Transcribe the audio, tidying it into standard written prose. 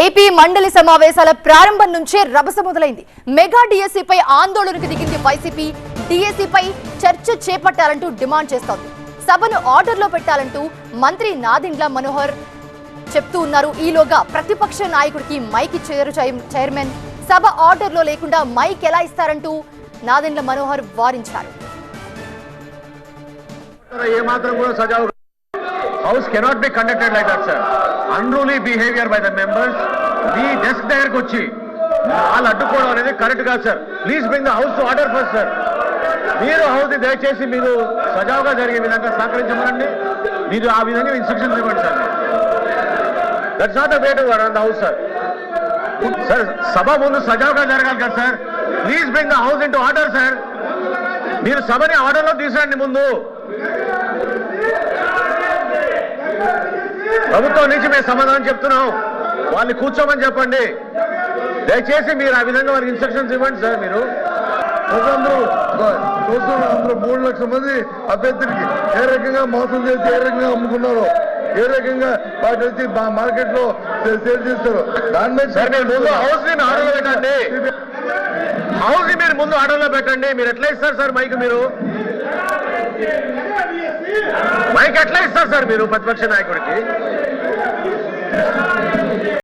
AP మండలి సమావేశాల ప్రారంభం నుంచే రభస మొదలైంది. మెగా డిఎస్సీపై ఆందోళనకు దిగింది వైసీపీ. డిఎస్సీపై చర్చ చేపట్టాలంటూ డిమాండ్ చేస్తోంది. సభను ఆర్డర్లో పెట్టాలంటూ మంత్రి నాదెండ్ల మనోహర్ చెప్తూ ఉన్నారు. ఈలోగా ప్రతిపక్ష నాయకుడికి మైక్ ఇచ్చారు చైర్మన్. సభ ఆర్డర్లో లేకుండా మైక్ ఎలా ఇస్తారంటూ Nadendla Manohar వారించారు. House cannot be conducted like that, sir. Unruly behavior by the members. The desk దగ్గరకు వచ్చి వాళ్ళు అడ్డుకోవడం అనేది కరెక్ట్ కాదు sir. Please bring the house to order first sir. మీరు హౌస్ ని దయచేసి మీరు సజావుగా జరిగే విధంగా సహకరించమనండి. మీరు ఆ విధంగా ఇన్స్ట్రక్షన్స్ ఇవ్వండి sir. That's not the way to run the house sir. Sir సభ ముందు సజావుగా జరగాలి కదా sir. Please bring the house in to order sir. మీరు సభని ఆర్డర్లో తీసుకురండి. ముందు ప్రభుత్వం నుంచి మేము సమాధానం చెప్తున్నాం. వాళ్ళని కూర్చోమని చెప్పండి. దయచేసి మీరు ఆ విధంగా వారికి ఇన్స్ట్రక్షన్స్ ఇవ్వండి సార్. మీరు అందరూ 3 లక్షల మంది అభ్యర్థులకి ఏ రకంగా మోసం చేసి ఏ రకంగా అమ్ముకున్నారో, ఏ రకంగా వాటి వచ్చి మార్కెట్ లో సేల్ చేస్తారు. దాని మీద సార్ మీరు ముందు హౌస్ ని ఆర్డర్లో పెట్టండి. హౌస్ ని మీరు ముందు ఆర్డర్లో పెట్టండి. మీరు ఎట్లా ఇస్తారు సార్ మైక్? మీరు మైక్ ఎట్లా ఇస్తారు సార్ మీరు ప్రతిపక్ష నాయకుడికి?